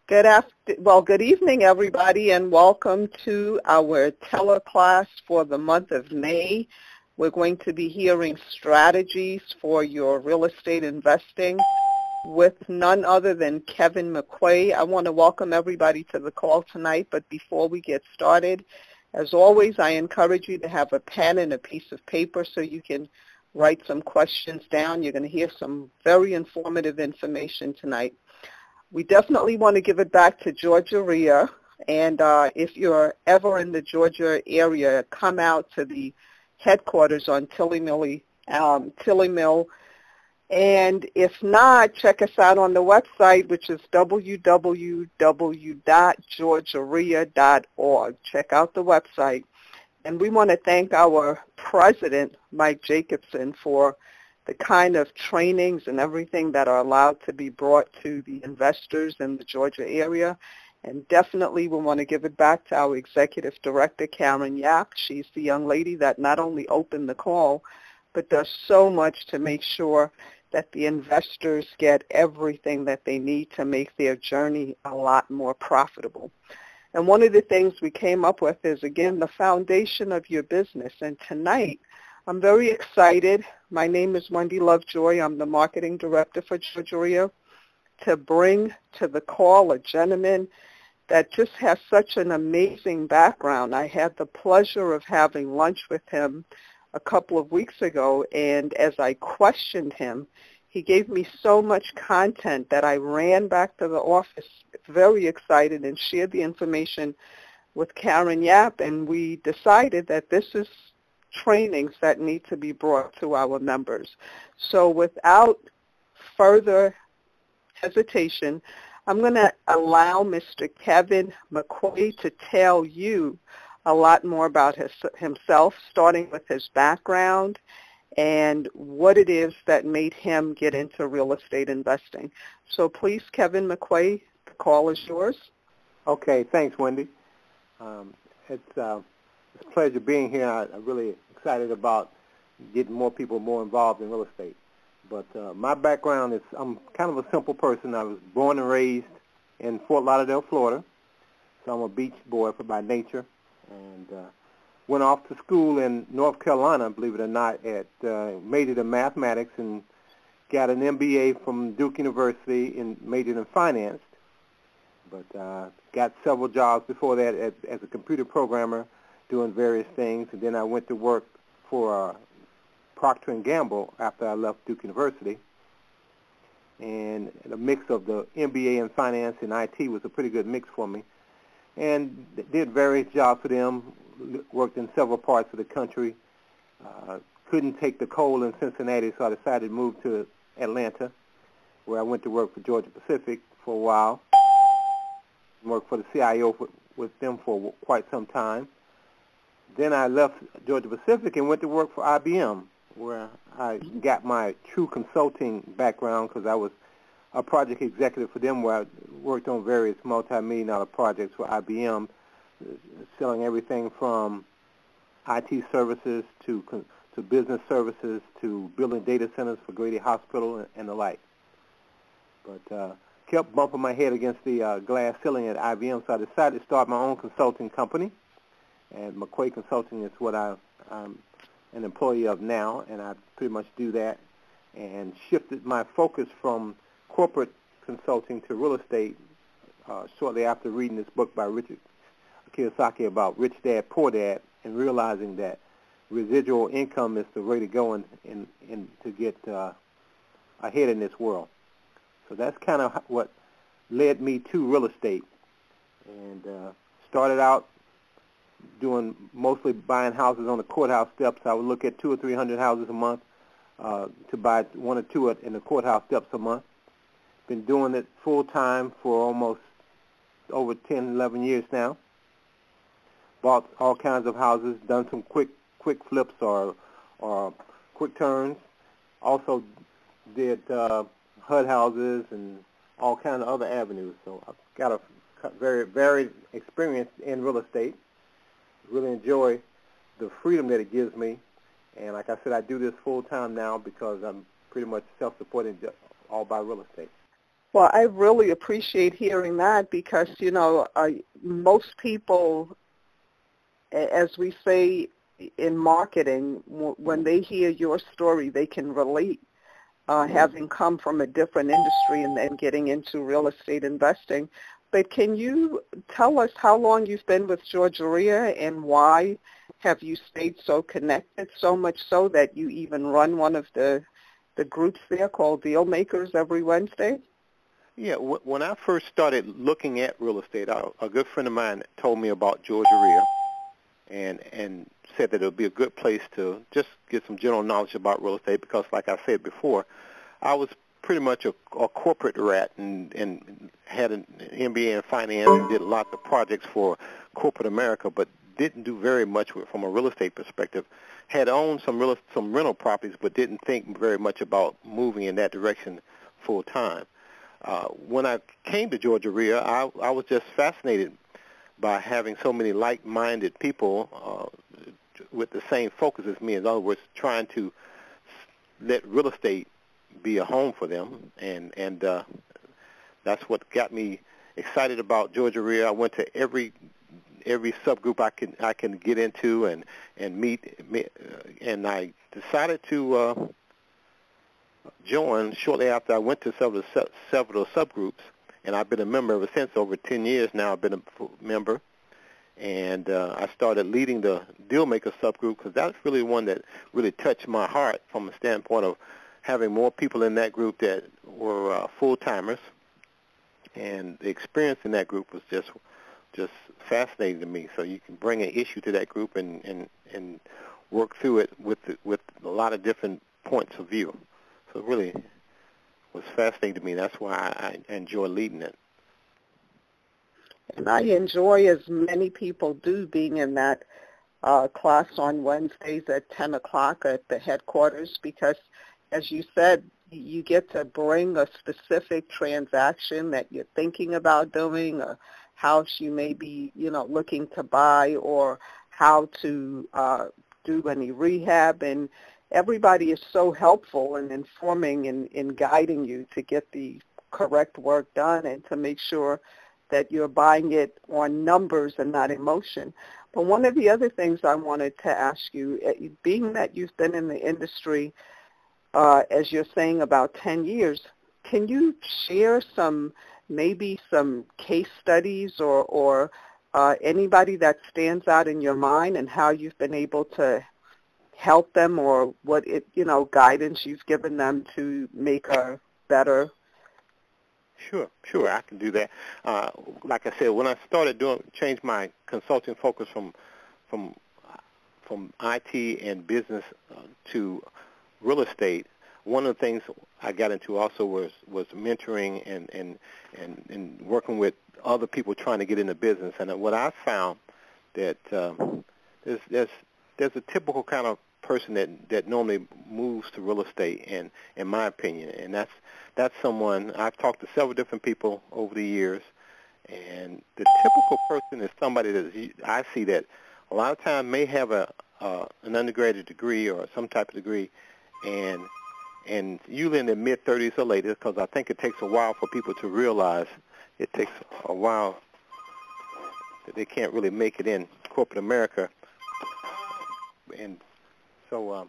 Good evening, everybody, and welcome to our teleclass for the month of May. We're going to be hearing strategies for your real estate investing with none other than Kevin McQuay. I want to welcome everybody to the call tonight, but before we get started, as always, I encourage you to have a pen and a piece of paper so you can write some questions down. You're going to hear some very informative information tonight. We definitely want to give it back to GaREIA, and if you're ever in the Georgia area, come out to the headquarters on Tilly Mill, and if not, check us out on the website, which is www.georgerea.org. Check out the website. And we want to thank our president, Mike Jacobson, for the kind of trainings and everything that are allowed to be brought to the investors in the Georgia area. And definitely we want to give it back to our executive director, Karen Yap. She's the young lady that not only opened the call, but does so much to make sure that the investors get everything that they need to make their journey a lot more profitable. And one of the things we came up with is, again, the foundation of your business. And tonight, I'm very excited. My name is Wendy Lovejoy. I'm the marketing director for GaREIA, to bring to the call a gentleman that just has such an amazing background. I had the pleasure of having lunch with him a couple of weeks ago, and as I questioned him, he gave me so much content that I ran back to the office very excited and shared the information with Karen Yap, and we decided that this is trainings that need to be brought to our members. So without further hesitation, I'm going to allow Mr. Kevin McQuay to tell you a lot more about himself, starting with his background and what it is that made him get into real estate investing. So please, Kevin McQuay, the call is yours. Okay, thanks, Wendy. It's a pleasure being here. I'm really excited about getting more people more involved in real estate. But my background is, I'm kind of a simple person. I was born and raised in Fort Lauderdale, Florida. So I'm a beach boy by nature. And went off to school in North Carolina, believe it or not, majored in mathematics and got an MBA from Duke University and majored in finance. But got several jobs before that as a computer programmer, doing various things, and then I went to work for Procter & Gamble after I left Duke University. And a mix of the MBA in finance and IT was a pretty good mix for me. And did various jobs for them, worked in several parts of the country. Couldn't take the cold in Cincinnati, so I decided to move to Atlanta, where I went to work for Georgia Pacific for a while. Worked for the CIO with them for quite some time. Then I left Georgia Pacific and went to work for IBM, where I got my true consulting background because I was a project executive for them, where I worked on various multi-million-dollar projects for IBM, selling everything from IT services to business services to building data centers for GaREIA Hospital and the like. But kept bumping my head against the glass ceiling at IBM, so I decided to start my own consulting company. And McQuay Consulting is what I'm an employee of now, and I pretty much do that, and shifted my focus from corporate consulting to real estate shortly after reading this book by Richard Kiyosaki about Rich Dad, Poor Dad, and realizing that residual income is the way to go in to get ahead in this world. So that's kind of what led me to real estate, and started out doing mostly buying houses on the courthouse steps. I would look at 200 or 300 houses a month to buy one or two in the courthouse steps a month. Been doing it full time for almost over 10, 11 years now. Bought all kinds of houses, done some quick flips or quick turns. Also did HUD houses and all kinds of other avenues. So I've got a very varied experience in real estate. Really enjoy the freedom that it gives me. And like I said, I do this full time now because I'm pretty much self-supporting all by real estate. Well, I really appreciate hearing that because, most people, as we say in marketing, when they hear your story, they can relate, having come from a different industry and then getting into real estate investing. But can you tell us how long you've been with GaREIA and why have you stayed so connected, so much so that you even run one of the groups there called Deal Makers every Wednesday? Yeah, when I first started looking at real estate, a good friend of mine told me about GaREIA and said that it would be a good place to just get some general knowledge about real estate because, like I said before, I was pretty much a corporate rat and had an MBA in finance and did lots of projects for corporate America, but didn't do very much from a real estate perspective. Had owned some rental properties, but didn't think very much about moving in that direction full time. When I came to GaREIA, I was just fascinated by having so many like-minded people with the same focus as me. In other words, trying to let real estate be a home for them, and that's what got me excited about GaREIA. I went to every subgroup I can get into and meet, and I decided to joined shortly after I went to several subgroups, and I've been a member ever since. Over 10 years now I've been a member, and I started leading the Deal Maker subgroup because that's really one that really touched my heart from a standpoint of having more people in that group that were full-timers, and the experience in that group was just fascinating to me. So you can bring an issue to that group and work through it with a lot of different points of view. So it really was fascinating to me. That's why I enjoy leading it. And I enjoy, as many people do, being in that class on Wednesdays at 10 o'clock at the headquarters because, as you said, you get to bring a specific transaction that you're thinking about doing, a house you may be, looking to buy, or how to do any rehab, and everybody is so helpful in informing and in guiding you to get the correct work done and to make sure that you're buying it on numbers and not emotion. But one of the other things I wanted to ask you, being that you've been in the industry, as you're saying, about 10 years, can you share maybe some case studies or anybody that stands out in your mind and how you've been able to help them, or what guidance you've given them to make a better? Sure, I can do that. Like I said, when I started changed my consulting focus from IT and business to real estate, one of the things I got into also was mentoring and working with other people trying to get into business. And what I found that there's a typical kind of person that normally moves to real estate, and in my opinion, and that's someone I've talked to several different people over the years, and the typical person is somebody that I see that a lot of times may have an undergraduate degree or some type of degree, and usually in their mid-30s or later, because I think it takes a while for people to realize it takes a while that they can't really make it in corporate America. And so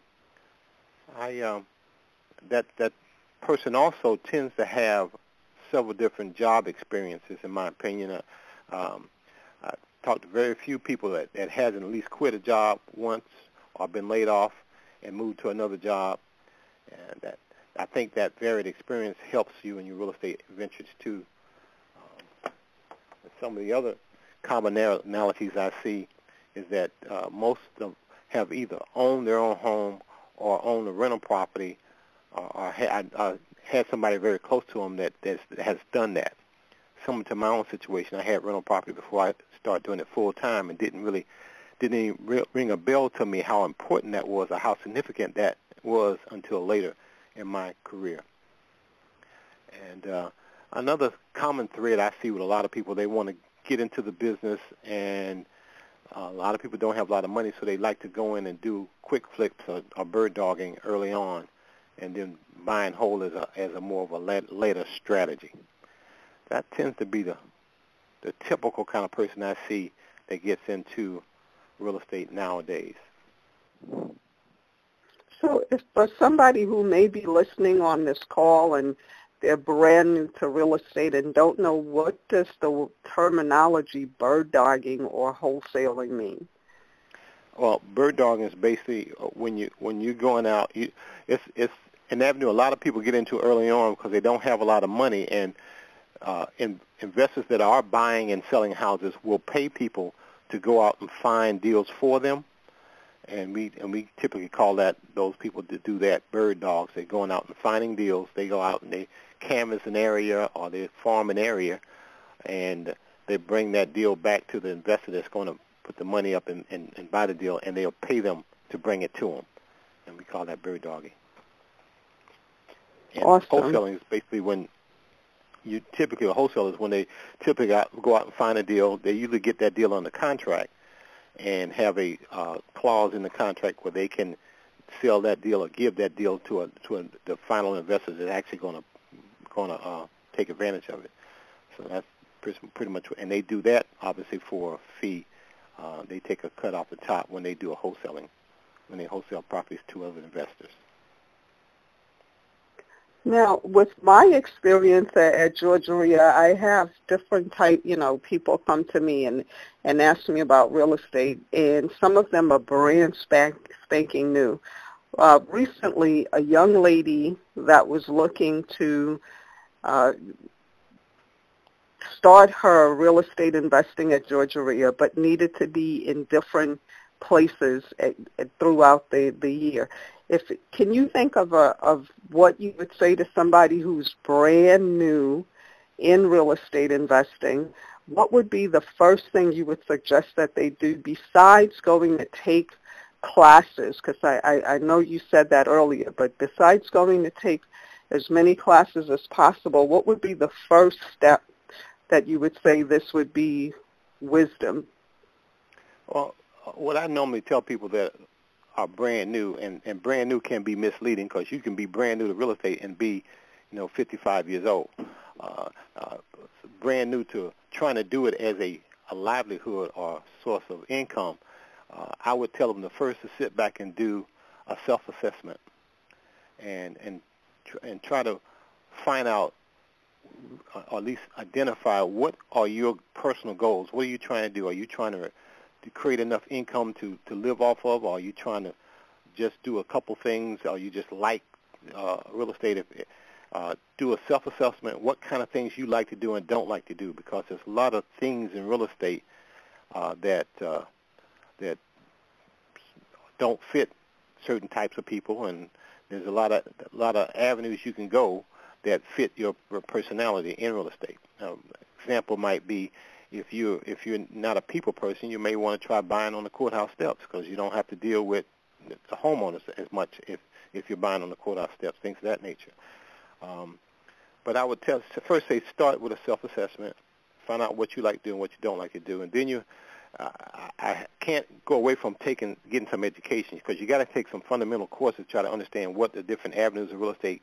that person also tends to have several different job experiences, in my opinion. I talked to very few people that hasn't at least quit a job once or been laid off and moved to another job. And that I think that varied experience helps you in your real estate ventures too. Some of the other commonalities I see is that most of them have either owned their own home or owned a rental property, or had somebody very close to them that has done that. Similar to my own situation, I had rental property before I started doing it full time, and didn't even ring a bell to me how important that was or how significant that was until later in my career. And another common thread I see with a lot of people, they want to get into the business, and a lot of people don't have a lot of money, so they like to go in and do quick flips or bird dogging early on, and then buy and hold as a more of a later strategy. that tends to be the typical kind of person I see that gets into real estate nowadays. So if for somebody who may be listening on this call and they're brand new to real estate and don't know, what does the terminology bird dogging or wholesaling mean? Well, bird dogging is basically when you're going out. It's an avenue a lot of people get into early on because they don't have a lot of money, and investors that are buying and selling houses will pay people to go out and find deals for them. And we typically call those people that do that bird dogs. They're going out and finding deals. They go out and they canvass an area or they farm an area, and they bring that deal back to the investor that's going to put the money up and buy the deal, and they'll pay them to bring it to them. And we call that bird dogging. And awesome. Wholesaling is basically when a wholesaler is when they typically go out and find a deal. They usually get that deal under contract and have a clause in the contract where they can sell that deal or give that deal to the final investor that's actually going to take advantage of it. So that's pretty much, and they do that obviously for a fee. They take a cut off the top when they do when they wholesale properties to other investors. Now, with my experience at GaREIA, I have different type, people come to me and ask me about real estate, and some of them are brand spanking new. Recently, a young lady that was looking to start her real estate investing at GaREIA, but needed to be in different places throughout the year. Can you think of what you would say to somebody who's brand new in real estate investing? What would be the first thing you would suggest that they do besides going to take classes? Because I know you said that earlier, but besides going to take as many classes as possible, what would be the first step that you would say this would be wisdom? Well, what I normally tell people that are brand new, and brand new can be misleading because you can be brand new to real estate and be, 55 years old. Brand new to trying to do it as a livelihood or source of income, I would tell them the first to sit back and do a self-assessment and try to find out, or at least identify, what are your personal goals. What are you trying to do? Are you trying to create enough income to live off of, or are you trying to just do a couple things, or you just like real estate? Do a self-assessment, what kind of things you like to do and don't like to do, because there's a lot of things in real estate that don't fit certain types of people, and there's a lot of avenues you can go that fit your personality in real estate. Example might be, if you're not a people person, you may want to try buying on the courthouse steps because you don't have to deal with the homeowners as much if you're buying on the courthouse steps, things of that nature. But I would first say start with a self-assessment, find out what you like to do and what you don't like to do, and then I can't go away from getting some education, because you got to take some fundamental courses to try to understand what the different avenues of real estate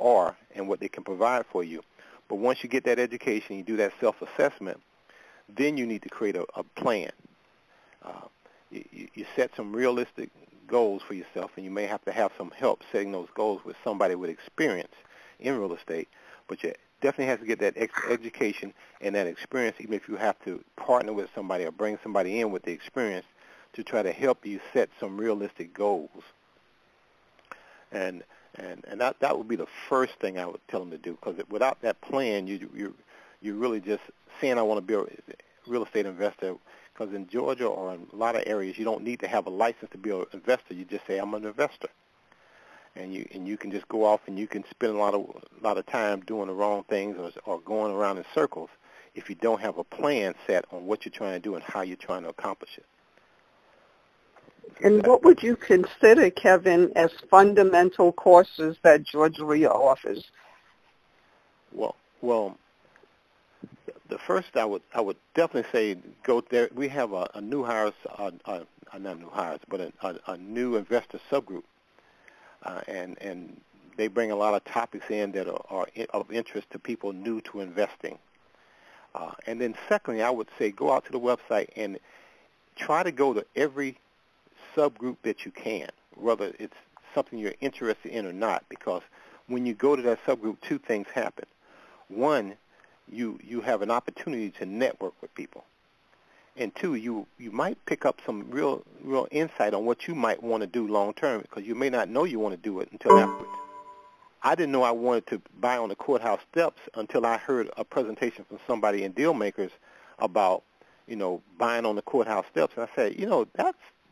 are and what they can provide for you. But once you get that education, you do that self-assessment, then you need to create a plan. You set some realistic goals for yourself, and you may have to have some help setting those goals with somebody with experience in real estate. But you definitely have to get that education and that experience, even if you have to partner with somebody or bring somebody in with the experience to try to help you set some realistic goals. And that would be the first thing I would tell them to do, because without that plan, you're really just saying, I want to be a real estate investor. Because in Georgia or in a lot of areas, you don't need to have a license to be an investor. You just say, I'm an investor, and you can just go off and you can spend a lot of time doing the wrong things or going around in circles if you don't have a plan set on what you're trying to do and how you're trying to accomplish it. And what would you consider, Kevin, as fundamental courses that GaREIA offers? Well, the first I would definitely say go there. We have a new hires, not new hires, but a new investor subgroup, and they bring a lot of topics in that are of interest to people new to investing. And then secondly, I would say go out to the website and try to go to every subgroup that you can, whether it's something you're interested in or not, because when you go to that subgroup, two things happen. One, you have an opportunity to network with people. And two, you might pick up some real insight on what you might want to do long term, because you may not know you want to do it until afterwards. I didn't know I wanted to buy on the courthouse steps until I heard a presentation from somebody in Deal Makers about, buying on the courthouse steps. And I said,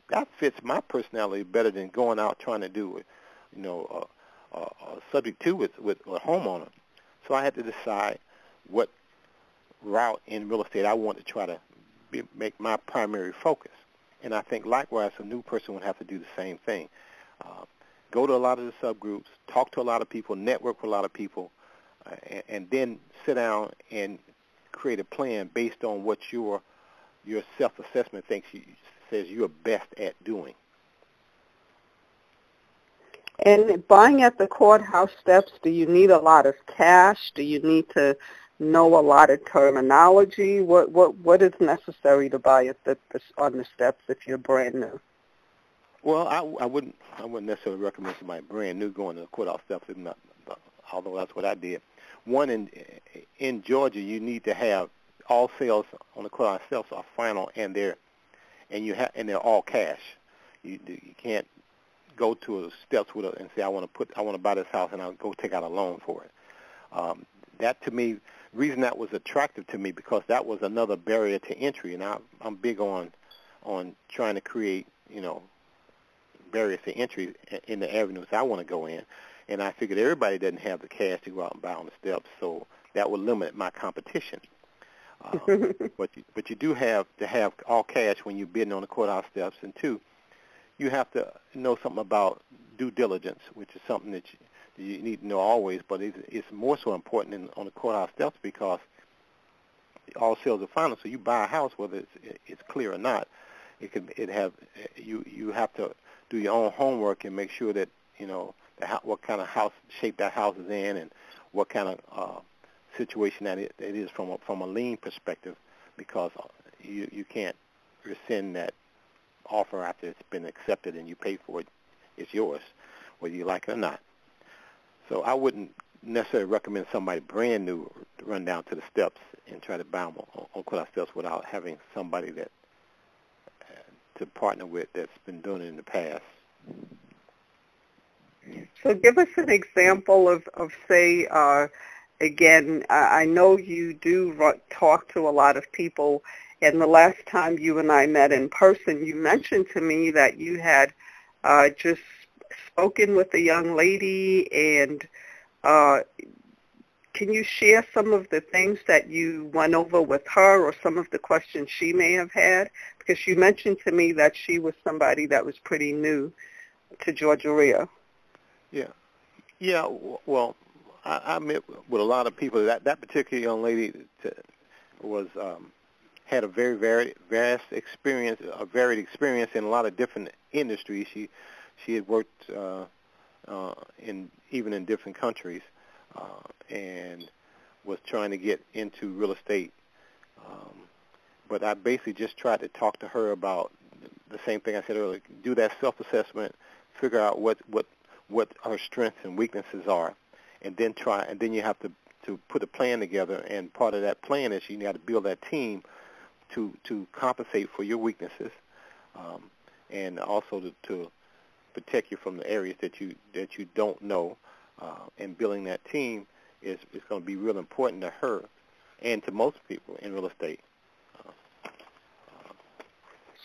that fits my personality better than going out trying to do it, subject to with a homeowner. So I had to decide what route in real estate I want to try to make my primary focus. And I think likewise a new person would have to do the same thing. Go to a lot of the subgroups, talk to a lot of people, network with a lot of people, and then sit down and create a plan based on what your self-assessment says you're best at doing. And buying at the courthouse steps, do you need a lot of cash? Do you need to know a lot of terminology? What is necessary to buy on the steps if you're brand new? Well, I wouldn't necessarily recommend somebody brand new going to the courthouse steps, although that's what I did. One, in Georgia, you need to have all sales on the courthouse steps are final, and they're all cash. You can't go to the steps and say I want to buy this house and I'll go take out a loan for it. That to me, reason that was attractive to me because that was another barrier to entry, and I'm big on trying to create barriers to entry in the avenues I want to go in, and I figured everybody doesn't have the cash to go out and buy on the steps, so that would limit my competition. But you do have to have all cash when you're bidding on the courthouse steps, and two, you have to know something about due diligence, which is something that you need to know always, but it's more so important on the courthouse steps because all sales are final. So you buy a house, whether it's clear or not, you have to do your own homework and make sure that what kind of house shape that house is in and what kind of situation that it is from a lien perspective, because you can't rescind that offer after it's been accepted and you pay for it. It's yours, whether you like it or not. So I wouldn't necessarily recommend somebody brand new to run down to the steps and try to buy them on courthouse steps without having somebody that to partner with that's been doing it in the past. So give us an example of say, again, I know you do talk to a lot of people, and the last time you and I met in person, you mentioned to me that you had just spoken with a young lady, and can you share some of the things that you went over with her or some of the questions she may have had? Because you mentioned to me that she was somebody that was pretty new to GaREIA. Yeah. Well, I met with a lot of people. That particular young lady was had a very varied experience in a lot of different industries. She had worked even in different countries and was trying to get into real estate. But I basically just tried to talk to her about the same thing I said earlier: do that self-assessment, figure out what her strengths and weaknesses are, and then you have to put a plan together. And part of that plan is you got to build that team to compensate for your weaknesses, and also to protect you from the areas that you don't know. And building that team is going to be real important to her and to most people in real estate.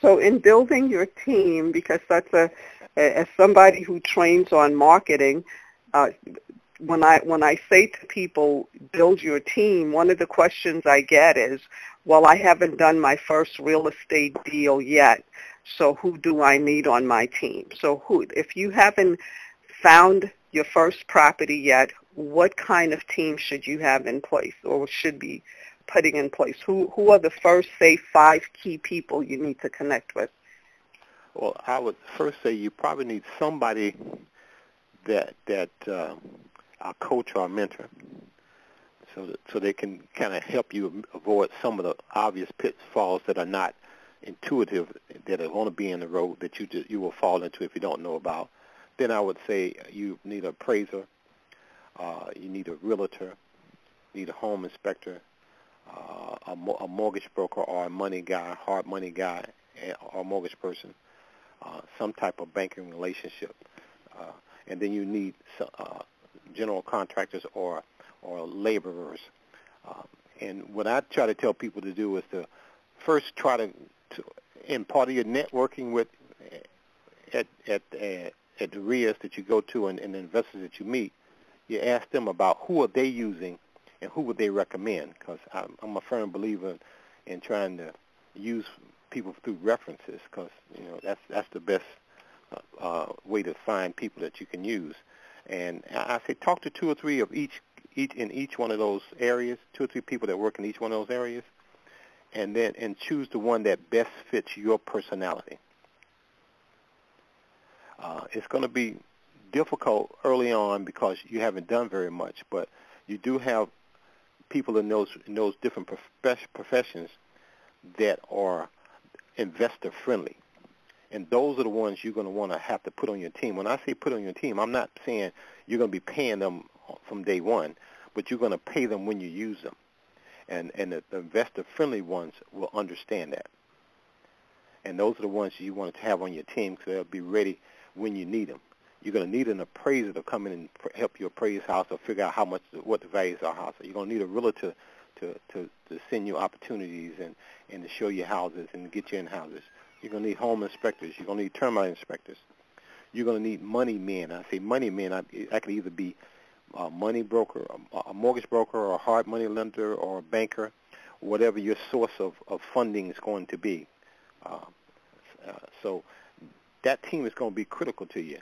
So in building your team, because that's as somebody who trains on marketing, when I say to people, build your team, one of the questions I get is, well, I haven't done my first real estate deal yet, so who do I need on my team? So if you haven't found your first property yet, what kind of team should you have in place or should be putting in place? Who are the first, say, 5 key people you need to connect with? Well, I would first say you probably need somebody that a coach or a mentor, so they can kind of help you avoid some of the obvious pitfalls that are not intuitive, that are going to be in the road that you will fall into if you don't know about. Then I would say you need an appraiser, you need a realtor, you need a home inspector, a mortgage broker or a money guy, hard money guy, or a mortgage person, some type of banking relationship, and then you need general contractors or laborers. And what I try to tell people to do is to first try to in part of your networking with at the REIAs that you go to and the investors that you meet, you ask them about who are they using and who would they recommend, because I'm a firm believer in trying to use people through references, because that's the best way to find people that you can use. And I say talk to two or three of each in each one of those areas, 2 or 3 people that work in each one of those areas, and choose the one that best fits your personality. It's going to be difficult early on because you haven't done very much, but you do have people in those different professions that are investor friendly, and those are the ones you're going to want to have to put on your team. When I say put on your team, I'm not saying you're going to be paying them from day one, but you're going to pay them when you use them, and the investor friendly ones will understand that, and those are the ones you want to have on your team because they'll be ready when you need them. You're going to need an appraiser to come in and help you appraise house or figure out what the values of our house are. You're going to need a realtor to send you opportunities and to show you houses and get you in houses. You're going to need home inspectors. You're going to need termite inspectors. You're going to need money men. I say money men. I could either be a money broker, a mortgage broker, or a hard money lender, or a banker, whatever your source of funding is going to be. So that team is going to be critical to you,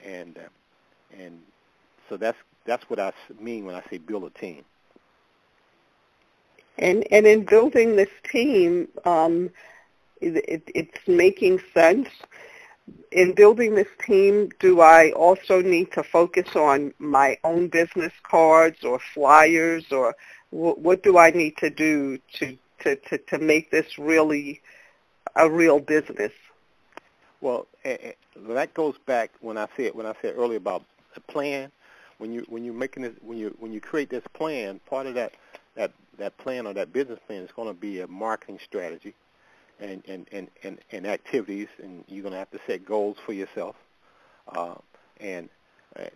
and so that's what I mean when I say build a team. And in building this team, it's making sense. In building this team, do I also need to focus on my own business cards or flyers, or what do I need to do to make this really a real business? Well, that goes back when I said earlier about the plan. When you create this plan, part of that plan or that business plan is going to be a marketing strategy and activities, and you're going to have to set goals for yourself. And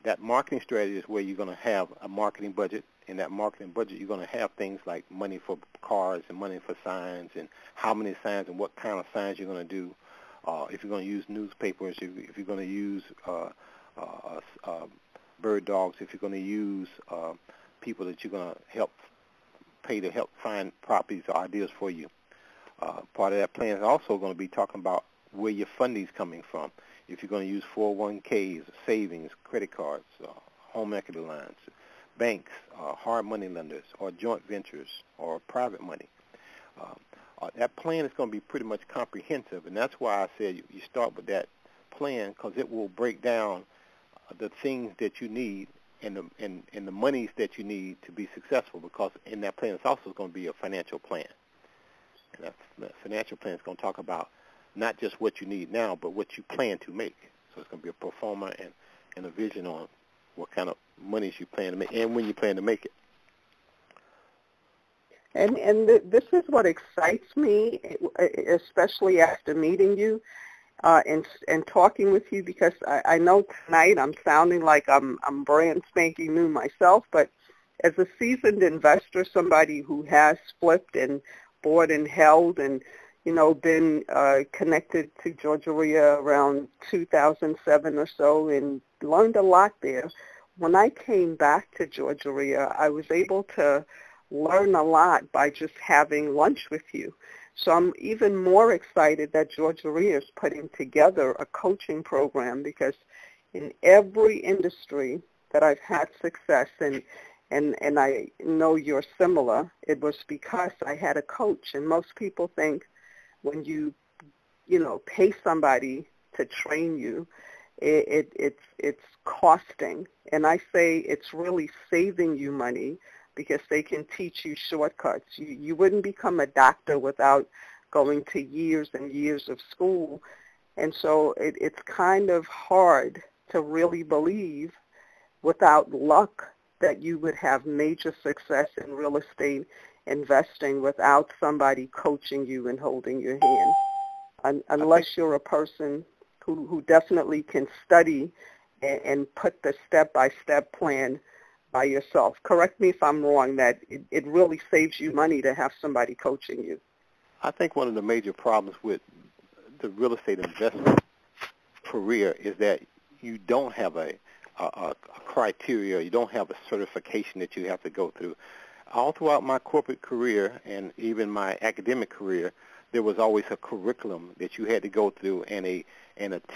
that marketing strategy is where you're going to have a marketing budget. In that marketing budget, you're going to have things like money for cards and money for signs, and how many signs and what kind of signs you're going to do. If you're going to use newspapers, if you're going to use bird dogs, if you're going to use people that you're going to pay to help find properties or ideas for you. Part of that plan is also going to be talking about where your funding is coming from. If you're going to use 401ks, savings, credit cards, home equity lines, banks, hard money lenders, or joint ventures, or private money. That plan is going to be pretty much comprehensive, and that's why I said you start with that plan, because it will break down the things that you need and the monies that you need to be successful, because in that plan it's also going to be a financial plan. And that financial plan is going to talk about not just what you need now, but what you plan to make. So it's going to be a pro forma and a vision on what kind of monies you plan to make and when you plan to make it. And this is what excites me, especially after meeting you and talking with you, because I know tonight I'm sounding like I'm brand spanking new myself, but as a seasoned investor, somebody who has flipped and bought and held and, been connected to GaREIA around 2007 or so and learned a lot there. When I came back to GaREIA, I was able to learn a lot by just having lunch with you. So I'm even more excited that GaREIA is putting together a coaching program, because in every industry that I've had success in, and I know you're similar, it was because I had a coach. And most people think when you pay somebody to train you, it's costing. And I say it's really saving you money because they can teach you shortcuts. You wouldn't become a doctor without going to years and years of school. And so it's kind of hard to really believe without luck that you would have major success in real estate investing without somebody coaching you and holding your hand, unless you're a person who definitely can study and put the step-by-step plan by yourself. Correct me if I'm wrong, that it really saves you money to have somebody coaching you. I think one of the major problems with the real estate investment career is that you don't have a criteria, you don't have a certification that you have to go through. All throughout my corporate career and even my academic career, there was always a curriculum that you had to go through and a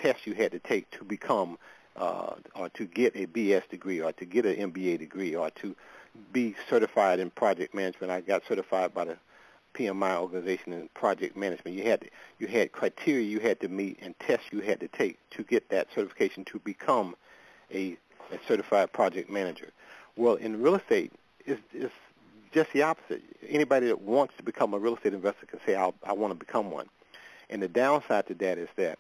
test you had to take to become or to get a BS degree or to get an MBA degree or to be certified in project management. I got certified by the PMI organization in project management. You had criteria you had to meet and tests you had to take to get that certification to become a certified project manager. Well, in real estate, it's just the opposite. Anybody that wants to become a real estate investor can say, I want to become one. And the downside to that is that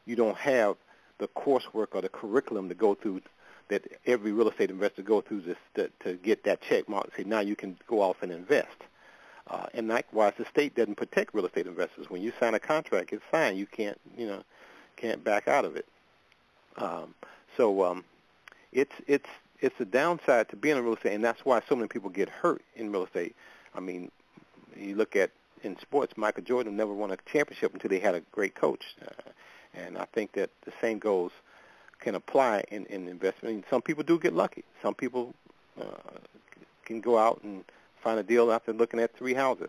you don't have the coursework or the curriculum to go through that every real estate investor go through to get that check mark and say, now you can go off and invest. And likewise, the state doesn't protect real estate investors. When you sign a contract, it's fine. You can't back out of it. So it's a downside to being in real estate, and that's why so many people get hurt in real estate. I mean, you look at in sports, Michael Jordan never won a championship until they had a great coach. And I think that the same can apply in investment. And some people do get lucky. Some people can go out and find a deal after looking at 3 houses.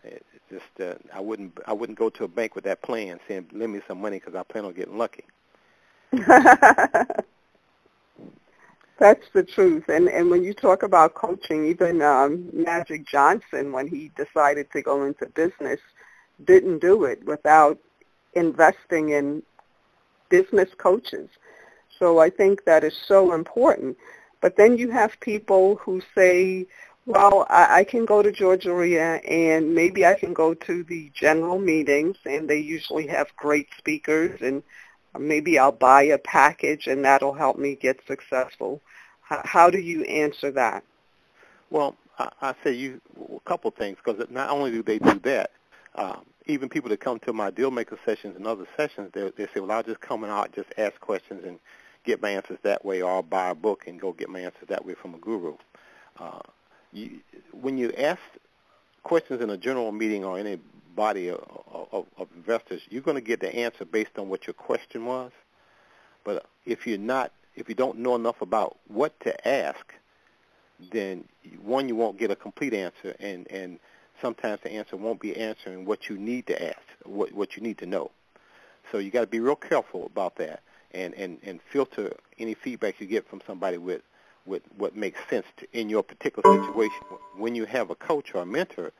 It's just I wouldn't go to a bank with that plan saying, lend me some money because I plan on getting lucky. That's the truth. And when you talk about coaching, even Magic Johnson, when he decided to go into business, didn't do it without investing in business coaches. So I think that is so important. But then you have people who say, well, I can go to GaREIA and maybe I can go to the general meetings, and they usually have great speakers, and maybe I'll buy a package and that'll help me get successful. How do you answer that? Well, I say a couple of things, because not only do they do that, even people that come to my deal maker sessions and other sessions, they say, well, I'll just come and I'll just ask questions and get my answers that way, or I'll buy a book and go get my answers that way from a guru. When you ask questions in a general meeting or any body of investors, you're going to get the answer based on what your question was. But if you don't know enough about what to ask, then one, you won't get a complete answer, and sometimes the answer won't be answering what you need to ask, what you need to know. So you got to be real careful about that, and filter any feedback you get from somebody with what makes sense in your particular situation. When you have a coach or a mentor,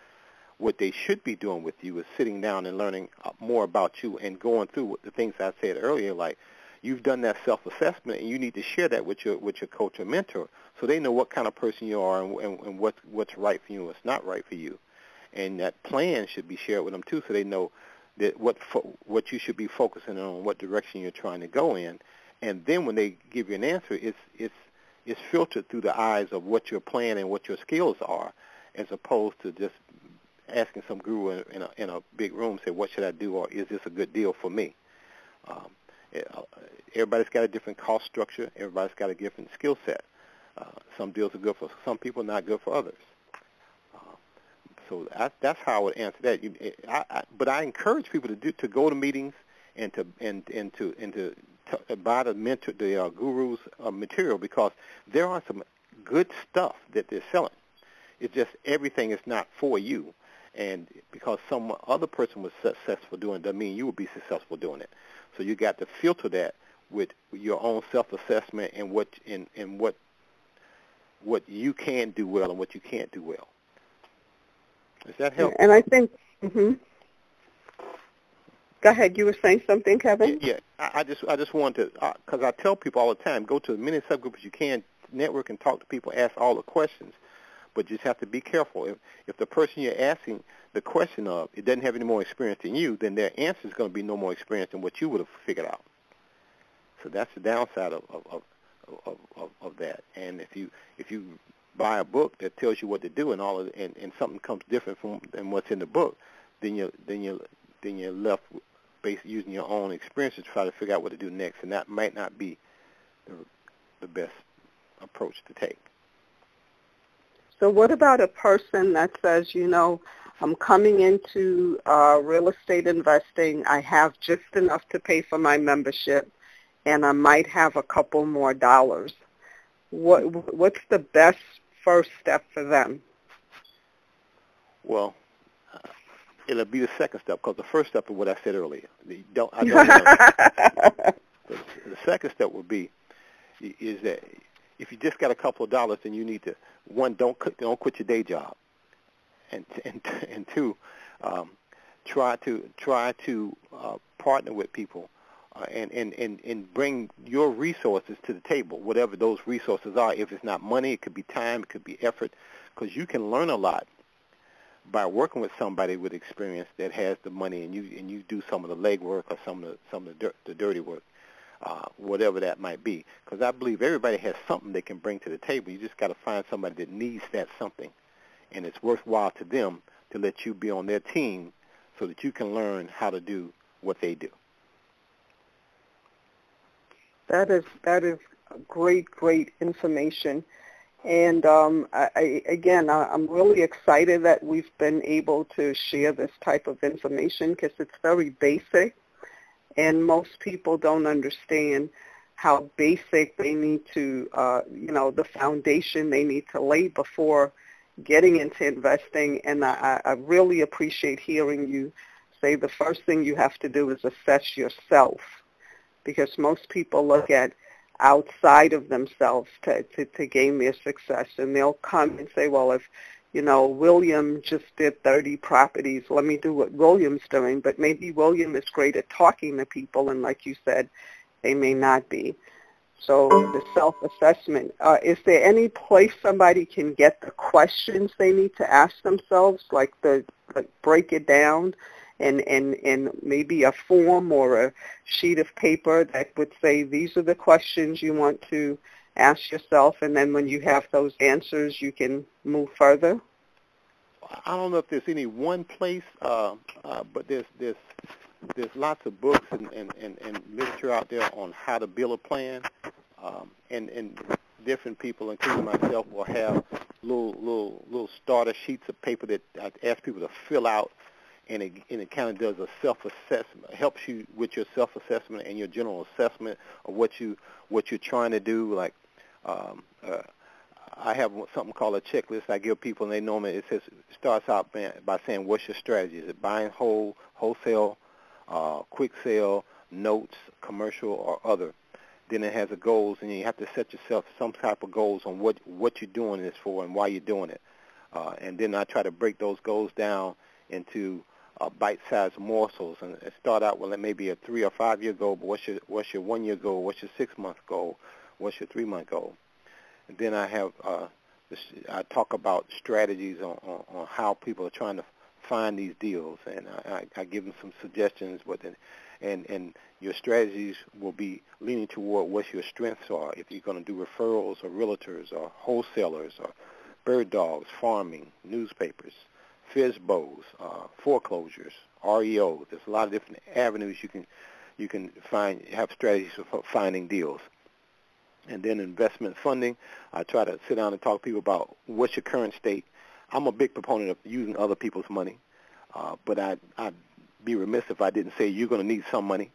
what they should be doing with you is sitting down and learning more about you and going through the things I said earlier, like you've done that self-assessment, and you need to share that with your coach or mentor, so they know what kind of person you are and what's right for you and what's not right for you. And that plan should be shared with them too, so they know that what you should be focusing on, what direction you're trying to go in. And then when they give you an answer, it's filtered through the eyes of what your plan and what your skills are, as opposed to just asking some guru in a big room, say, what should I do, or is this a good deal for me? Everybody's got a different cost structure. Everybody's got a different skill set. Some deals are good for some people, not good for others. So that's how I would answer that. But I encourage people to go to meetings and to buy the guru's material, because there are some good stuff that they're selling. It's just everything is not for you. And because some other person was successful doing it doesn't mean you will be successful doing it. So you got to filter that with your own self-assessment and what you can do well and what you can't do well. Does that help? And I think, Go ahead. You were saying something, Kevin? Yeah. I just want to, because I tell people all the time, go to as many subgroups as you can, network and talk to people, ask all the questions, but you just have to be careful. If the person you're asking the question of, it doesn't have any more experience than you, then their answer is going to be no more experience than what you would have figured out. So that's the downside of that. And if you buy a book that tells you what to do and all of, and something comes different than what's in the book, then you're left basically using your own experience to try to figure out what to do next, and that might not be the best approach to take. So what about a person that says, I'm coming into real estate investing, I have just enough to pay for my membership, and I might have a couple more dollars. What's the best first step for them? Well, it'll be the second step, because the first step is what I said earlier. I don't want to. The second step would be is that if you just got a couple of dollars, then you need to, one, don't quit your day job, and two, try to partner with people and bring your resources to the table, whatever those resources are. If it's not money, it could be time, it could be effort, because you can learn a lot by working with somebody with experience that has the money, and you do some of the legwork or some of the dirty work, whatever that might be. Because I believe everybody has something they can bring to the table. You just got to find somebody that needs that something, and it's worthwhile to them to let you be on their team so that you can learn how to do what they do. That is great information. And I'm really excited that we've been able to share this type of information, because it's very basic, and most people don't understand how basic they need to, the foundation they need to lay before getting into investing. And I really appreciate hearing you say the first thing you have to do is assess yourself, because most people look at outside of themselves to gain their success, and they'll come and say, well, if William just did 30 properties, let me do what William's doing. But maybe William is great at talking to people, and like you said, they may not be. So the self-assessment, is there any place somebody can get the questions they need to ask themselves, like break it down, and maybe a form or a sheet of paper that would say these are the questions you want to ask yourself, and then when you have those answers, you can move further? I don't know if there's any one place, but there's lots of books and literature out there on how to build a plan, and different people, including myself, will have little starter sheets of paper that I ask people to fill out. And it kind of does a self-assessment, helps you with your self-assessment and your general assessment of what you're trying to do. Like I have something called a checklist I give people, and they normally it starts out by saying, what's your strategy? Is it buying wholesale, quick sale, notes, commercial, or other? Then it has a goals, and you have to set yourself some type of goals on what you're doing this for and why you're doing it. And then I try to break those goals down into bite-sized morsels, and start out with maybe a 3 or 5 year goal. But what's your 1 year goal? What's your 6 month goal? What's your 3 month goal? And then I have I talk about strategies on how people are trying to find these deals, and I give them some suggestions. And your strategies will be leaning toward what your strengths are. If you're going to do referrals or realtors or wholesalers or bird dogs, farming, newspapers, FSBOs, foreclosures, REOs. There's a lot of different avenues you can have strategies for finding deals. And then investment funding, I try to sit down and talk to people about what's your current state. I'm a big proponent of using other people's money, but I'd be remiss if I didn't say you're going to need some money.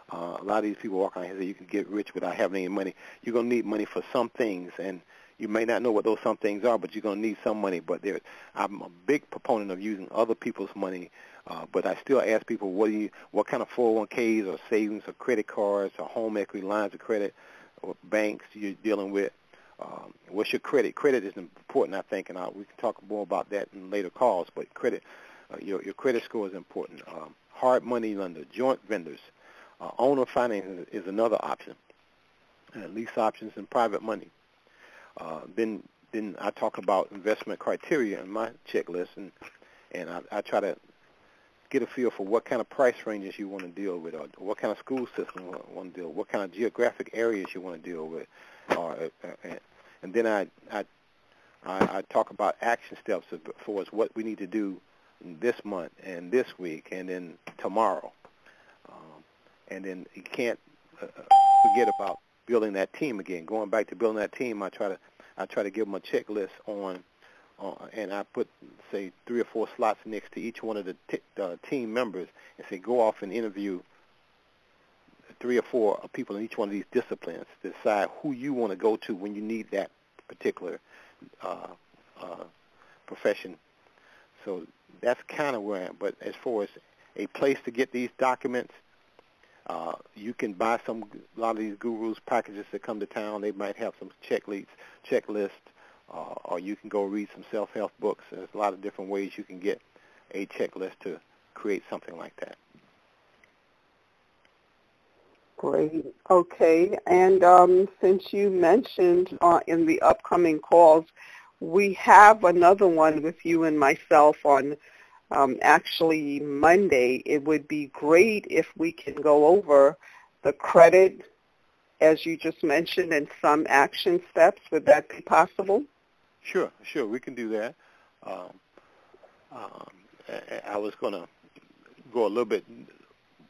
A lot of these people walk around here and say you can get rich without having any money. You're going to need money for some things, and you may not know what those some things are, but you're going to need some money. But I'm a big proponent of using other people's money, but I still ask people, what kind of 401ks or savings or credit cards or home equity lines of credit or banks you're dealing with. What's your credit? Credit is important, I think, and we can talk more about that in later calls, but credit, your credit score is important. Hard money lender, joint vendors, Owner finance is another option. Lease options and private money. Then I talk about investment criteria in my checklist, and I try to get a feel for what kind of price ranges you want to deal with, or what kind of school system you want to deal with, what kind of geographic areas you want to deal with, and then I talk about action steps for us, what we need to do this month and this week and then tomorrow. And then you can't forget about building that team again. Going back to building that team, I try to give them a checklist on and I put, say, 3 or 4 slots next to each one of the team members and say, go off and interview 3 or 4 people in each one of these disciplines to decide who you want to go to when you need that particular profession. So that's kind of where I am. But as far as a place to get these documents, you can buy a lot of these gurus packages that come to town. They might have some checklists, or you can go read some self-help books. There's a lot of different ways you can get a checklist to create something like that. Great. Okay. And since you mentioned in the upcoming calls, we have another one with you and myself on actually Monday. It would be great if we can go over the credit, as you just mentioned, and some action steps. Would that be possible? Sure, we can do that. I was going to go a little bit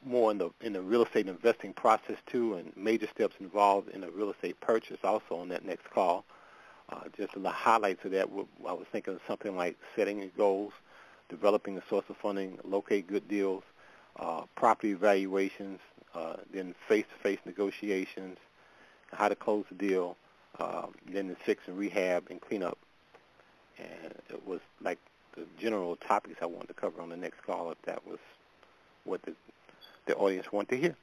more in the real estate investing process too, and major steps involved in a real estate purchase also on that next call. Just the highlights of that, I was thinking of something like setting goals, developing a source of funding, locate good deals, property evaluations, then face-to-face negotiations, how to close the deal, then the fix and rehab and cleanup. And it was like the general topics I wanted to cover on the next call, if that was what the audience wanted to hear.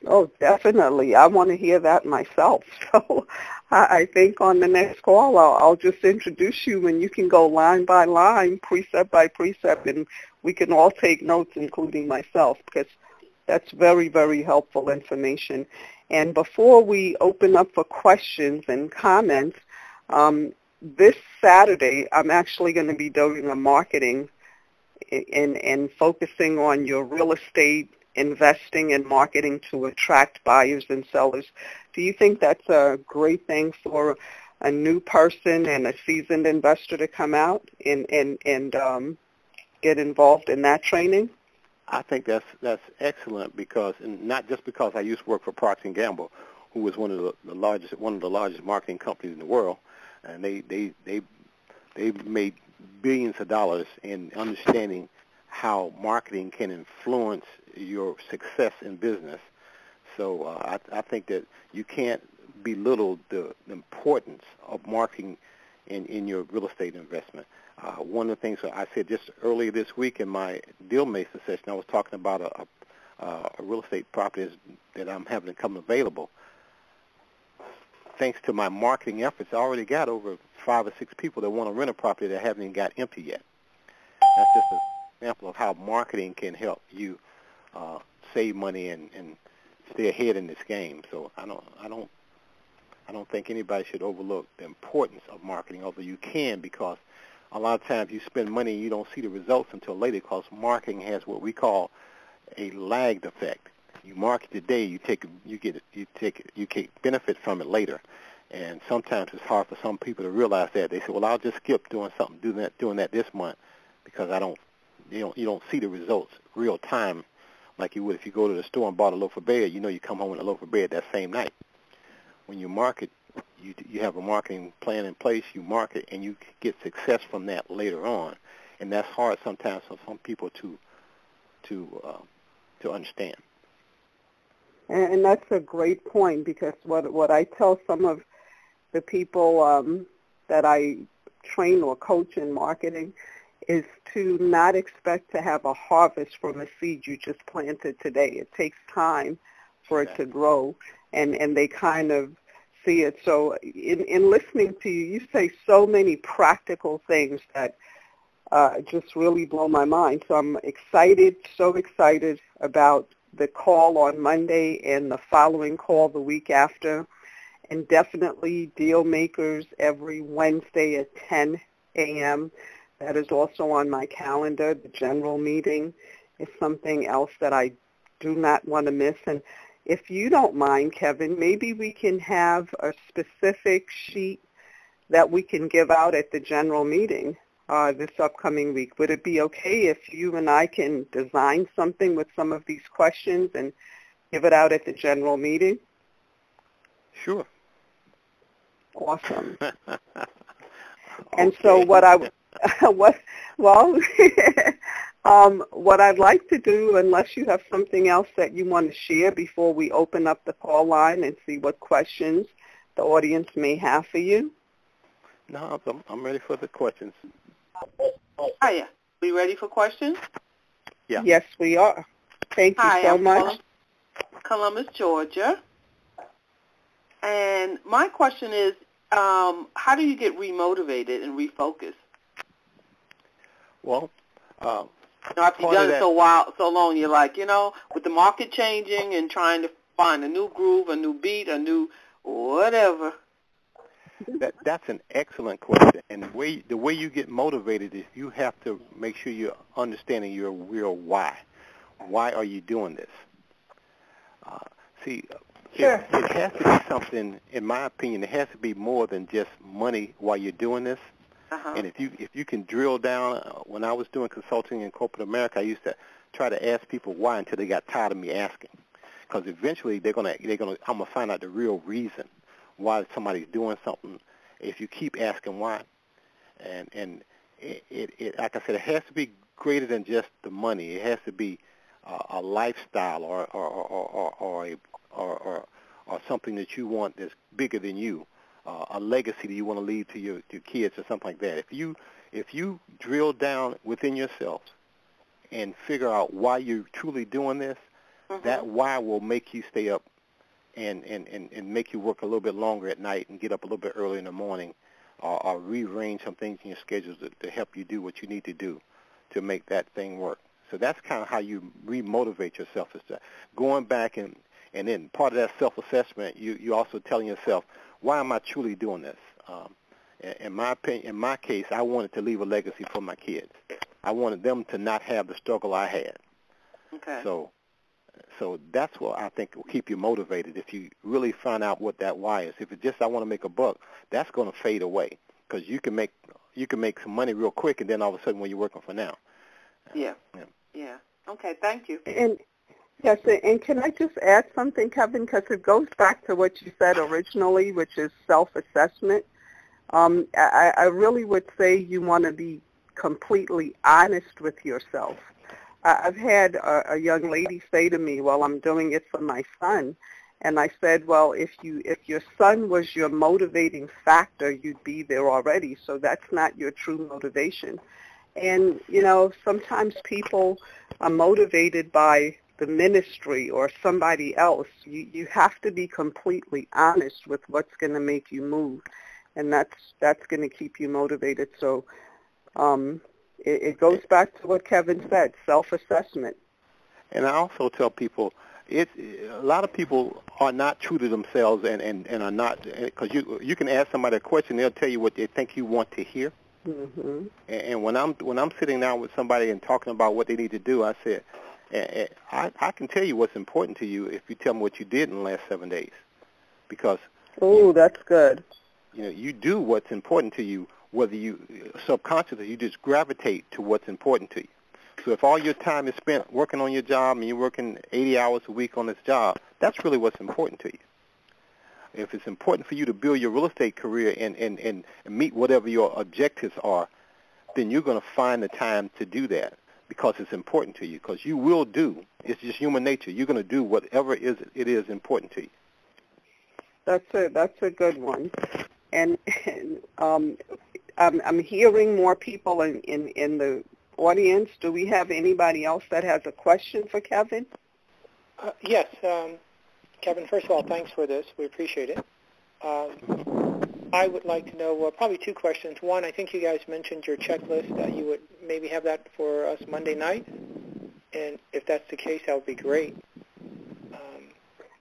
Oh, definitely. I want to hear that myself. So I think on the next call, I'll just introduce you, and you can go line by line, precept by precept, and we can all take notes, including myself, because that's very, very helpful information. And before we open up for questions and comments, this Saturday, I'm actually going to be doing a marketing and focusing on your real estate investing and marketing to attract buyers and sellers. Do you think that's a great thing for a new person and a seasoned investor to come out and get involved in that training? I think that's excellent, because, and not just because I used to work for Procter & Gamble, who was one of the largest marketing companies in the world, and they made billions of dollars in understanding how marketing can influence your success in business. So I think that you can't belittle the importance of marketing in your real estate investment. One of the things that I said just earlier this week in my Deal Mason session, I was talking about a real estate property that I'm having to come available. Thanks to my marketing efforts, I already got over 5 or 6 people that want to rent a property that haven't even got empty yet. That's just an example of how marketing can help you save money and stay ahead in this game. So I don't think anybody should overlook the importance of marketing, although you can, because a lot of times you spend money and you don't see the results until later, because marketing has what we call a lagged effect. You market today, you get benefit from it later, and sometimes it's hard for some people to realize that. They say, "Well, I'll just skip doing that this month because you don't see the results real time like you would if you go to the store and bought a loaf of bread. You know, you come home with a loaf of bread that same night. When you market, you have a marketing plan in place. You market, and you get success from that later on, and that's hard sometimes for some people to understand. And that's a great point, because what I tell some of the people that I train or coach in marketing is to not expect to have a harvest from a seed you just planted today. It takes time for it to grow, and they kind of see it. So in listening to you, you say so many practical things that just really blow my mind. So I'm so excited about the call on Monday and the following call the week after. And definitely deal makers every Wednesday at 10 a.m. That is also on my calendar. The general meeting is something else that I do not want to miss. And if you don't mind, Kevin, maybe we can have a specific sheet that we can give out at the general meeting this upcoming week. Would it be okay if you and I can design something with some of these questions and give it out at the general meeting? Sure. Awesome. And so what I'd like to do, unless you have something else that you want to share before we open up the call line and see what questions the audience may have for you. No, I'm ready for the questions. Hiya. We ready for questions? Yeah. Yes, we are. Thank you so much. Columbus, Georgia. And my question is, how do you get remotivated and refocused? Well, after you've done it so long, you're like, with the market changing and trying to find a new groove, a new beat, a new whatever. That's an excellent question. And the way you get motivated is you have to make sure you're understanding your real why. Why are you doing this? Sure. It has to be something, in my opinion, it has to be more than just money while you're doing this. Uh-huh. And if you can drill down, when I was doing consulting in corporate America, I used to try to ask people why until they got tired of me asking, because eventually I'm gonna find out the real reason why somebody's doing something. If you keep asking why, and it like I said, it has to be greater than just the money. It has to be a lifestyle or something that you want that's bigger than you. A legacy that you want to leave to your kids or something like that. If you drill down within yourself and figure out why you're truly doing this, that why will make you stay up and make you work a little bit longer at night and get up a little bit early in the morning, or rearrange some things in your schedules to help you do what you need to do to make that thing work. So that's kind of how you remotivate yourself, is to going back and then part of that self-assessment, you also telling yourself, why am I truly doing this? In my opinion, in my case, I wanted to leave a legacy for my kids. I wanted them to not have the struggle I had. Okay. So that's what I think will keep you motivated. If you really find out what that why is. If it's just I want to make a buck, that's going to fade away, because you can make some money real quick, and then all of a sudden, when you're working for now. Yeah. Okay. Thank you. And yes, and can I just add something, Kevin, because it goes back to what you said originally, which is self-assessment. I really would say you want to be completely honest with yourself. I've had a young lady say to me, well, I'm doing it for my son. And I said, well, if your son was your motivating factor, you'd be there already. So that's not your true motivation. And, sometimes people are motivated by the ministry or somebody else. You have to be completely honest with what's going to make you move. And that's going to keep you motivated. So it goes back to what Kevin said, self-assessment. And I also tell people, a lot of people are not true to themselves and are not, because you can ask somebody a question, they'll tell you what they think you want to hear. Mm-hmm. And when I'm sitting down with somebody and talking about what they need to do, I said, I can tell you what's important to you if you tell me what you did in the last 7 days, because that's good. You do what's important to you, whether you subconsciously you just gravitate to what's important to you. So if all your time is spent working on your job and you're working 80 hours a week on this job, that's really what's important to you. If it's important for you to build your real estate career and meet whatever your objectives are, then you're going to find the time to do that because it's important to you, because you will do. It's just human nature. You're going to do whatever it is important to you. That's a good one. And I'm hearing more people in the audience. Do we have anybody else that has a question for Kevin? Yes. Kevin, first of all, thanks for this. We appreciate it. I would like to know probably two questions. One, I think you guys mentioned your checklist, that you would maybe have that for us Monday night. And if that's the case, that would be great.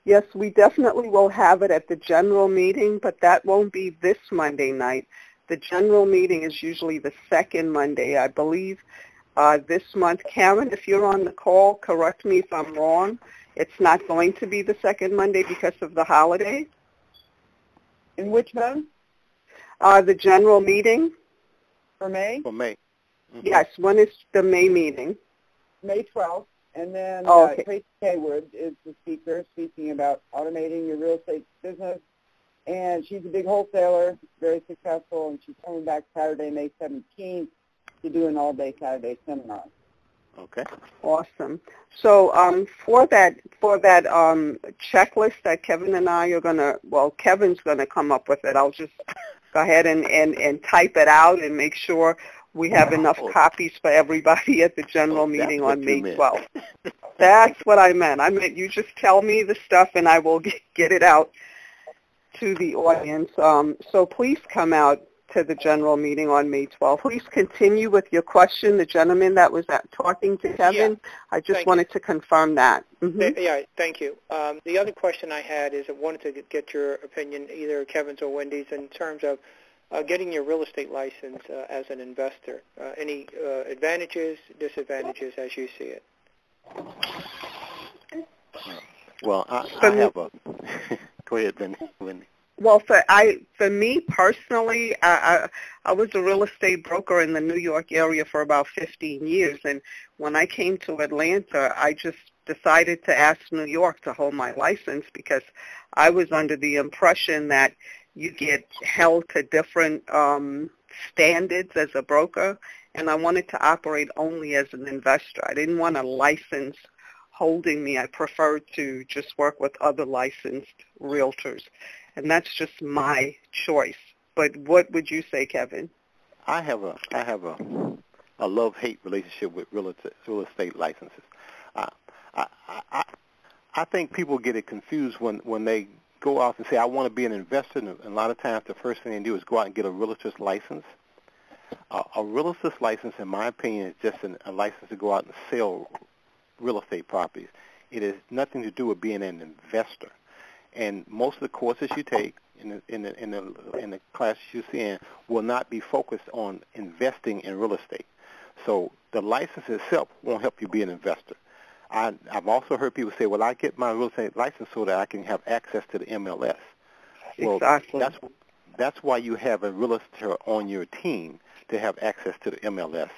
Yes, we definitely will have it at the general meeting, but that won't be this Monday night. The general meeting is usually the second Monday, I believe. This month, Karen, if you're on the call, correct me if I'm wrong. It's not going to be the second Monday because of the holiday. In which month? The general meeting. For May? For May. Mm-hmm. Yes, when is the May meeting? May 12th. And then okay. Tracy Haywood is the speaker, speaking about automating your real estate business. And she's a big wholesaler, very successful, and she's coming back Saturday, May 17th, to do an all-day Saturday seminar. Okay. Awesome. So for that checklist that Kevin and I are Kevin's gonna come up with it. I'll just go ahead and type it out and make sure we have enough copies for everybody at the general meeting on May 12th. That's what I meant. I meant you just tell me the stuff and I will get it out to the audience. So please come out to the general meeting on May 12th. Please continue with your question. The gentleman that was talking to Kevin, yeah. I just wanted to confirm that. Mm-hmm. Yeah, thank you. The other question I had is I wanted to get your opinion, either Kevin's or Wendy's, in terms of getting your real estate license as an investor. Any advantages, disadvantages as you see it? Well, I have a... Go ahead, Wendy. Well, for me personally, I was a real estate broker in the New York area for about 15 years, and when I came to Atlanta, I just decided to ask New York to hold my license because I was under the impression that you get held to different standards as a broker, and I wanted to operate only as an investor. I didn't want a license holding me. I preferred to just work with other licensed realtors. And that's just my choice. But what would you say, Kevin? I have a love-hate relationship with real estate licenses. I think people get it confused when they go out and say, I want to be an investor, and a lot of times the first thing they do is go out and get a realtor's license. A realtor's license, in my opinion, is just a license to go out and sell real estate properties. It has nothing to do with being an investor. And most of the courses you take in the classes you see in will not be focused on investing in real estate. So the license itself won't help you be an investor. I've also heard people say, well, I get my real estate license so that I can have access to the MLS. Well, exactly. That's why you have a realtor on your team, to have access to the MLS.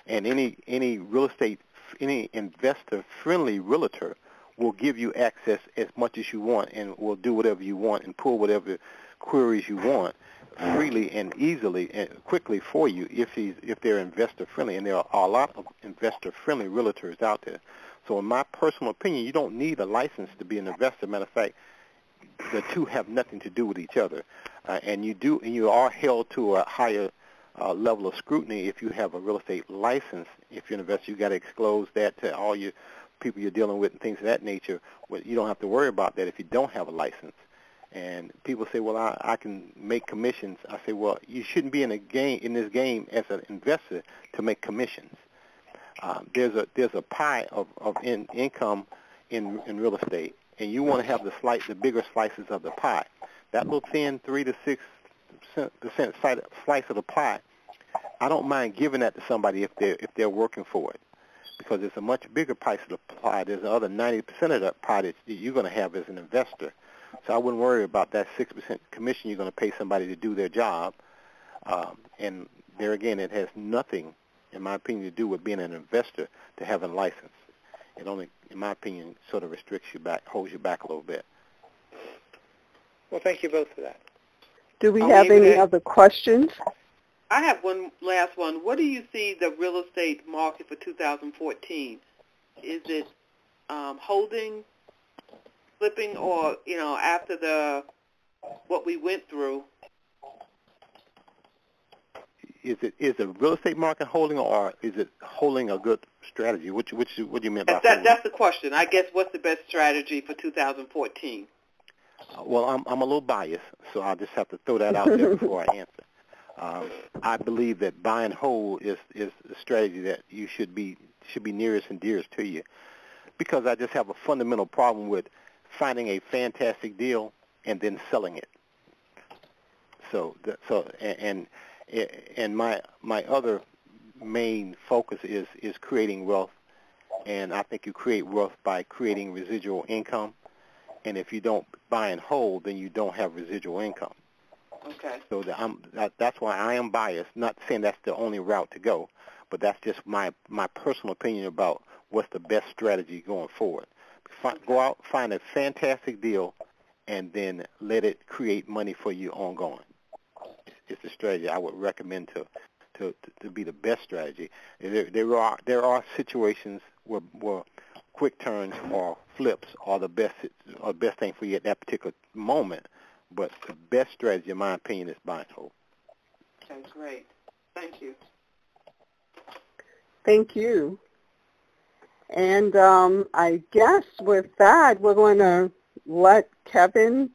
And any real estate, any investor-friendly realtor will give you access as much as you want and will do whatever you want and pull whatever queries you want freely and easily and quickly for you if they're investor-friendly. And there are a lot of investor-friendly realtors out there. So in my personal opinion, you don't need a license to be an investor. Matter of fact, the two have nothing to do with each other. And you are held to a higher level of scrutiny if you have a real estate license. If you're an investor, you got to disclose that to all your people you're dealing with and things of that nature. Well, you don't have to worry about that if you don't have a license. And people say, well, I can make commissions. I say, well, you shouldn't be in this game as an investor to make commissions. There's a pie of income in real estate, and you want to have the bigger slices of the pie. That little thin 3 to 6% slice of the pie, I don't mind giving that to somebody if they're working for it, because it's a much bigger piece of the pie. There's the other 90% of that pie that you're going to have as an investor. So I wouldn't worry about that 6% commission you're going to pay somebody to do their job. And there again, it has nothing, in my opinion, to do with being an investor to have a license. It only, in my opinion, sort of restricts you back, holds you back a little bit. Well, thank you both for that. Do we have any other questions? I have one last one. What do you see the real estate market for 2014? Is it holding, flipping, or after what we went through? Is the real estate market holding, or is it holding a good strategy? What do you mean by holding? That's the question. I guess what's the best strategy for 2014? Well, I'm a little biased, so I'll just have to throw that out there before I answer. I believe that buy and hold is a strategy that you should be nearest and dearest to you, because I just have a fundamental problem with finding a fantastic deal and then selling it. And my other main focus is creating wealth, and I think you create wealth by creating residual income. And if you don't buy and hold, then you don't have residual income. Okay. So that's why I am biased. Not saying that's the only route to go, but that's just my personal opinion about what's the best strategy going forward. Go out, find a fantastic deal, and then let it create money for you ongoing. It's the strategy I would recommend to be the best strategy. There are situations where quick turns or flips are the best thing for you at that particular moment. But the best strategy, in my opinion, is buy and hold. Okay, great. Thank you. Thank you. And I guess with that, we're going to let Kevin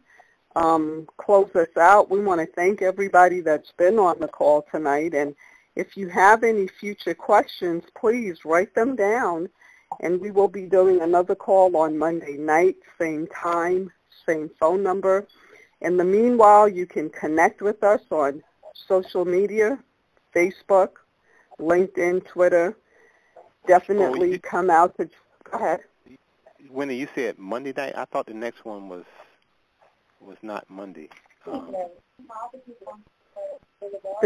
close us out. We want to thank everybody that's been on the call tonight. And if you have any future questions, please write them down. And we will be doing another call on Monday night, same time, same phone number. In the meanwhile, you can connect with us on social media, Facebook, LinkedIn, Twitter. Definitely come out to, go ahead. Wendy, you said Monday night. I thought the next one was not Monday. The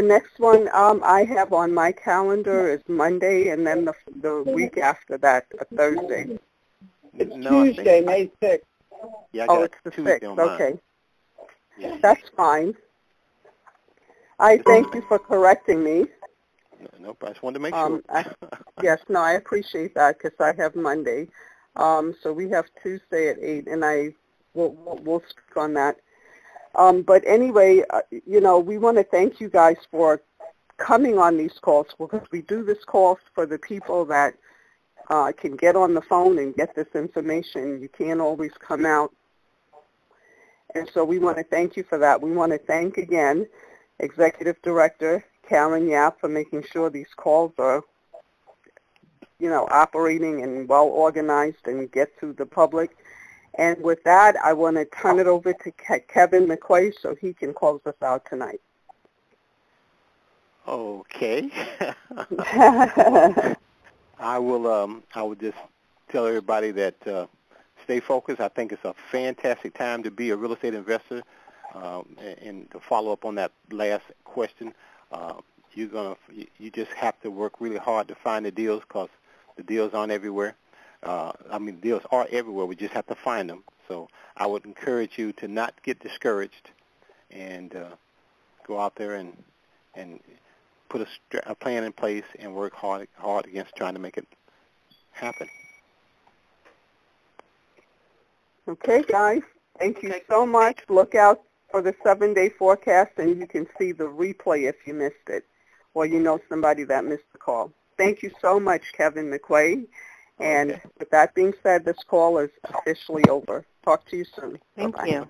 next one I have on my calendar is Monday, and then the week after that, a Thursday. It's Tuesday, May 6th. Yeah, it's the Tuesday 6th. on mine. Okay. Yeah. That's fine. I thank you for correcting me. Nope, I just wanted to make sure. Yes, no, I appreciate that because I have Monday. So we have Tuesday at 8, and we'll speak on that. But anyway, we want to thank you guys for coming on these calls, because we do this call for the people that can get on the phone and get this information. You can't always come out. And so we want to thank you for that. We want to thank, again, Executive Director Karen Yap for making sure these calls are, operating and well organized and get to the public. And with that, I want to turn it over to Kevin McQuay so he can close us out tonight. Okay. I will just tell everybody that stay focused. I think it's a fantastic time to be a real estate investor. And to follow up on that last question, you just have to work really hard to find the deals, because the deals aren't everywhere. Deals are everywhere. We just have to find them. So I would encourage you to not get discouraged and go out there and put a plan in place and work hard against trying to make it happen. Okay, guys. Thank you so much. Look out for the 7-day forecast, and you can see the replay if you missed it, or you know somebody that missed the call. Thank you so much, Kevin McQuay. And with that being said, this call is officially over. Talk to you soon. Thank you.